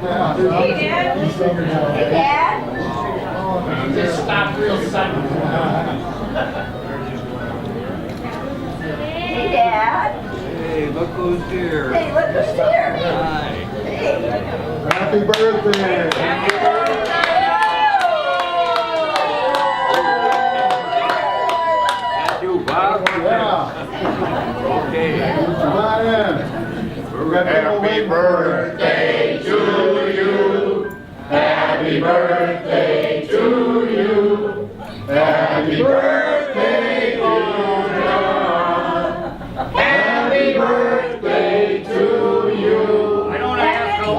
Hey, Dad. Hey, Dad. Just stop real sudden. Hey, Dad. Hey, look who's here. Hey, look who's here. Hi. Hey. Happy birthday! Happy birthday. Thank you, Bob. Yeah. Okay. Come on in. Happy birthday to you. Happy birthday to you. Happy birthday, dear. Happy birthday to you. I don't have no.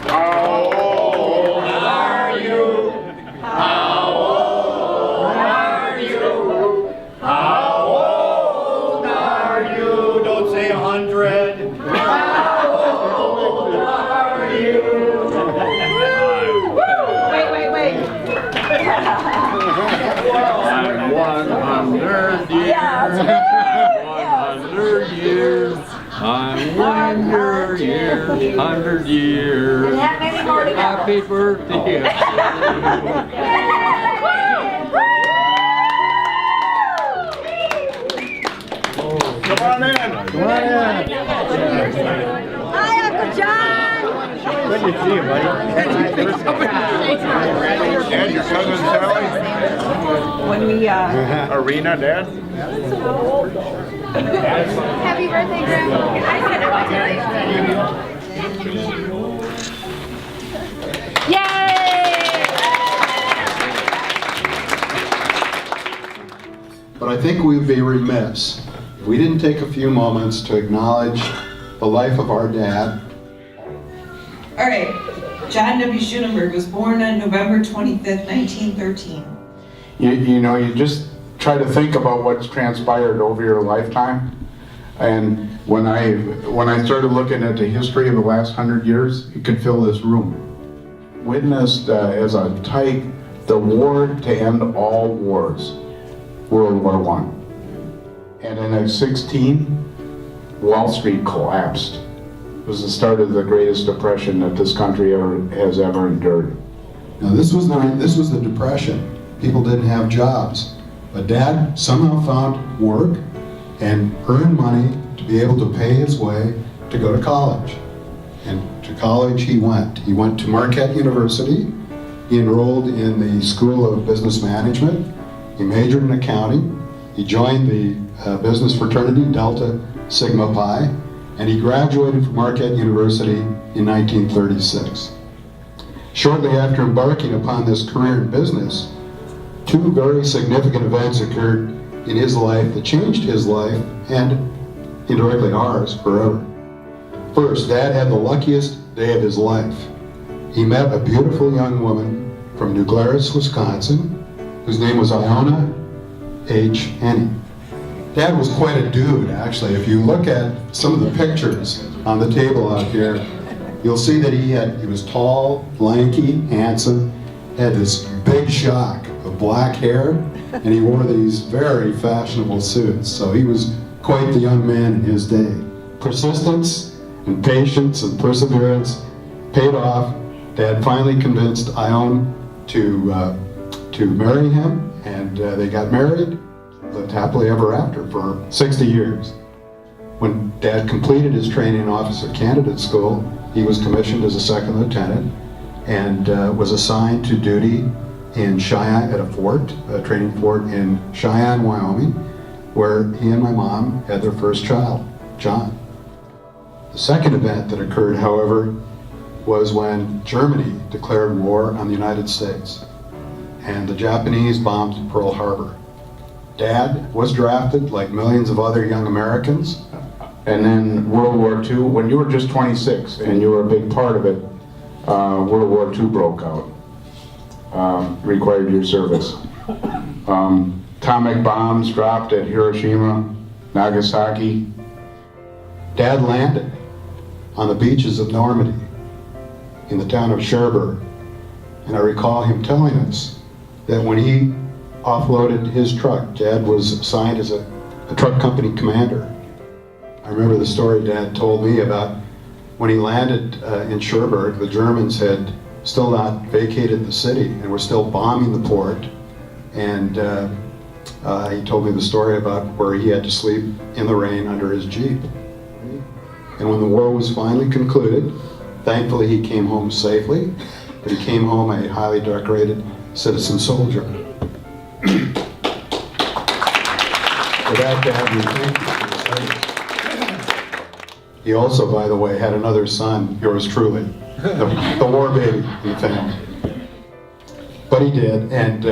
How old are you? How old are you? How old are you? Don't say 100. How old are you? Wait. I'm 100 years. Yeah. 100 years. I'm 100 years. 100 years. And have many more to go. Happy birthday. Come on in. Come on in. Hi, Uncle John. Good to see you, buddy. And your cousin Sally? When we, Arena, Dad? Happy birthday, Grandma. But I think we'd be remiss if we didn't take a few moments to acknowledge the life of our dad. All right, John W. Schoonenberg was born on November 25th, 1913. You know, you just try to think about what's transpired over your lifetime. And when I started looking at the history of the last 100 years, you could fill this room. Witnessed as a type the war to end all wars, World War I. And in at 16, Wall Street collapsed. It was the start of the greatest depression that this country has ever endured. Now this was the Depression. People didn't have jobs. But Dad somehow found work and earned money to be able to pay his way to go to college. And to college he went. He went to Marquette University. He enrolled in the School of Business Management. He majored in accounting. He joined the business fraternity Delta Sigma Pi, and he graduated from Marquette University in 1936. Shortly after embarking upon this career in business, two very significant events occurred in his life that changed his life and indirectly ours forever. First, Dad had the luckiest day of his life. He met a beautiful young woman from New Glarus, Wisconsin, whose name was Iona H. Henney. Dad was quite a dude, actually. If you look at some of the pictures on the table out here, you'll see that he was tall, lanky, handsome, had this big shock of black hair, and he wore these very fashionable suits. So he was quite the young man in his day. Persistence and patience and perseverance paid off. Dad finally convinced Ione to marry him, and they got married, lived happily ever after for 60 years. When Dad completed his training in officer candidate school, he was commissioned as a second lieutenant and was assigned to duty in Cheyenne at a training fort in Cheyenne, Wyoming, where he and my mom had their first child, John. The second event that occurred, however, was when Germany declared war on the United States and the Japanese bombed Pearl Harbor. Dad was drafted, like millions of other young Americans. And then World War II, when you were just 26 and you were a big part of it, World War II broke out, required your service. Atomic bombs dropped at Hiroshima, Nagasaki. Dad landed on the beaches of Normandy in the town of Cherbourg. And I recall him telling us that when he offloaded his truck, Dad was assigned as a a truck company commander. I remember the story Dad told me about when he landed in Schoonenberg. The Germans had still not vacated the city and were still bombing the port. And he told me the story about where he had to sleep in the rain under his Jeep. And when the war was finally concluded, thankfully he came home safely, but he came home a highly decorated citizen soldier. For that, Dad, we thank you for the service. He also, by the way, had another son, yours truly, the war baby in the family. But he did, and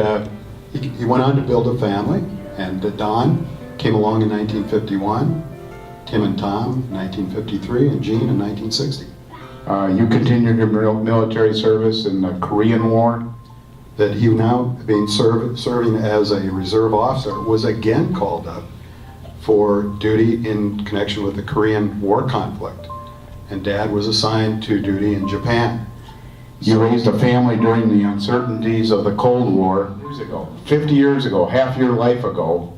he went on to build a family, and Don came along in 1951, Tim and Tom in 1953, and Jean in 1960. You continued your military service in the Korean War. That he now, being serving as a reserve officer, was again called up for duty in connection with the Korean War conflict. And Dad was assigned to duty in Japan. You raised a family during the uncertainties of the Cold War. 50 years ago, half your life ago,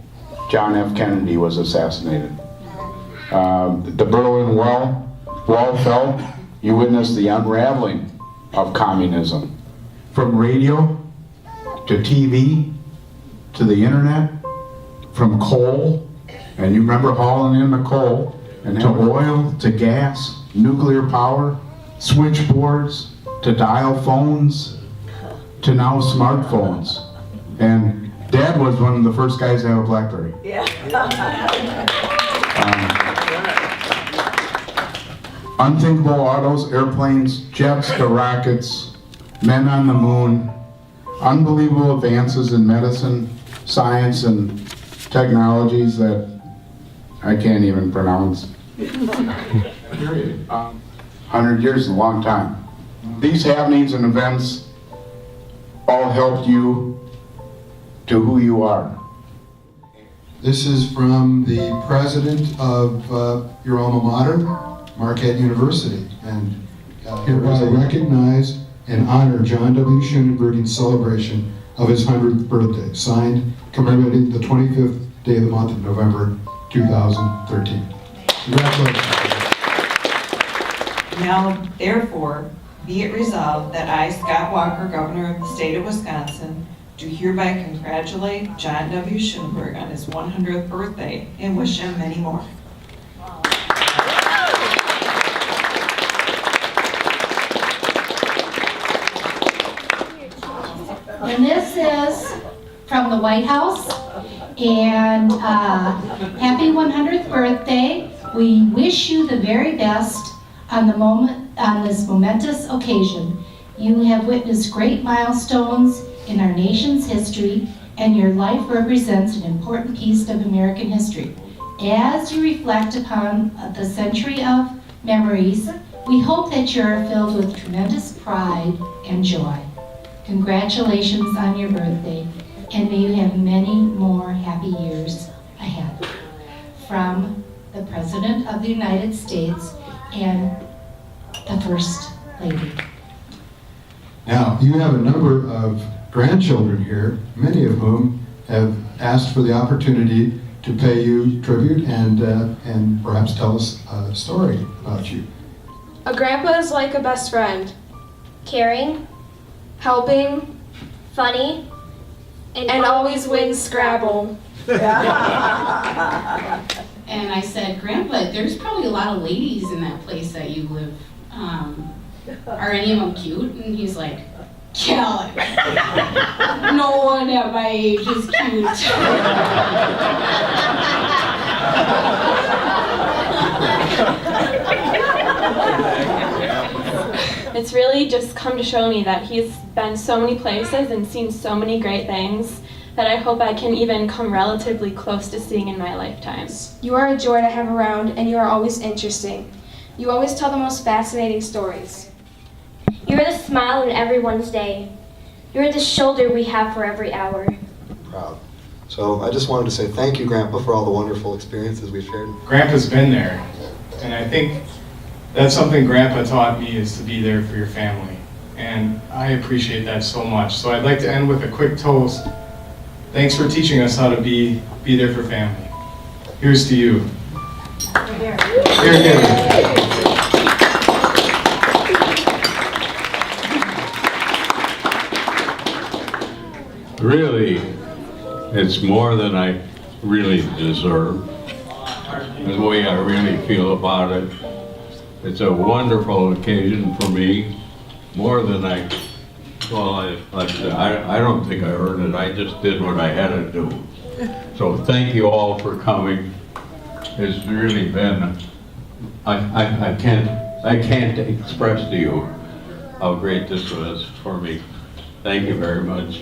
John F. Kennedy was assassinated. The Berlin Wall fell. You witnessed the unraveling of communism. From radio to TV to the internet, from coal, and you remember hauling in the coal, and to oil, to gas, nuclear power, switchboards, to dial phones, to now smartphones. And Dad was one of the first guys to have a BlackBerry. Yeah. Unthinkable autos, airplanes, jets to rockets, men on the moon, unbelievable advances in medicine, science, and technologies that I can't even pronounce. 100 years is a long time. These happenings and events all helped you to who you are. This is from the president of your alma mater, Marquette University, and hereby recognize and honor John W. Schoonenberg in celebration of his 100th birthday, signed commemorating the 25th day of the month of November 2013. Congratulations. Now, therefore, be it resolved that I, Scott Walker, Governor of the State of Wisconsin, do hereby congratulate John W. Schoonenberg on his 100th birthday and wish him many more. And this is from the White House, and happy 100th birthday. We wish you the very best on this momentous occasion. You have witnessed great milestones in our nation's history, and your life represents an important piece of American history. As you reflect upon the century of memories, we hope that you're filled with tremendous pride and joy. Congratulations on your birthday, and may you have many more happy years ahead. From the President of the United States and the First Lady. Now, you have a number of grandchildren here, many of whom have asked for the opportunity to pay you tribute and perhaps tell us a story about you. A grandpa is like a best friend. Caring, Helping, funny, and always wins Scrabble. And I said, Grandpa, there's probably a lot of ladies in that place that you live. Are any of them cute? And he's like, Kelly, no one at my age is cute. It's really just come to show me that he's been so many places and seen so many great things that I hope I can even come relatively close to seeing in my lifetime. You are a joy to have around, and you are always interesting. You always tell the most fascinating stories. you're the smile in everyone's day. You're the shoulder we have for every hour. Proud. So I just wanted to say thank you, Grandpa, for all the wonderful experiences we've shared. Grandpa's been there, and I think that's something Grandpa taught me, is to be there for your family. And I appreciate that so much. So I'd like to end with a quick toast. Thanks for teaching us how to be there for family. Here's to you. Here, here. Really, it's more than I really deserve. The way I really feel about it. It's a wonderful occasion for me, more than I don't think I earned it. I just did what I had to do. So thank you all for coming. It's really been, I can't express to you how great this was for me. Thank you very much.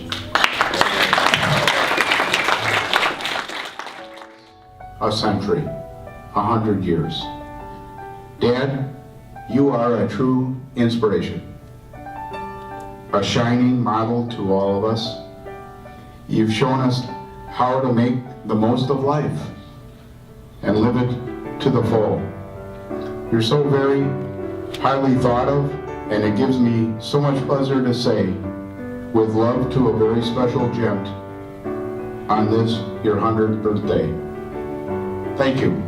A century, 100 years. Dad, you are a true inspiration, a shining model to all of us. You've shown us how to make the most of life and live it to the full. You're so very highly thought of, and it gives me so much pleasure to say, with love to a very special gent on this, your 100th birthday. Thank you.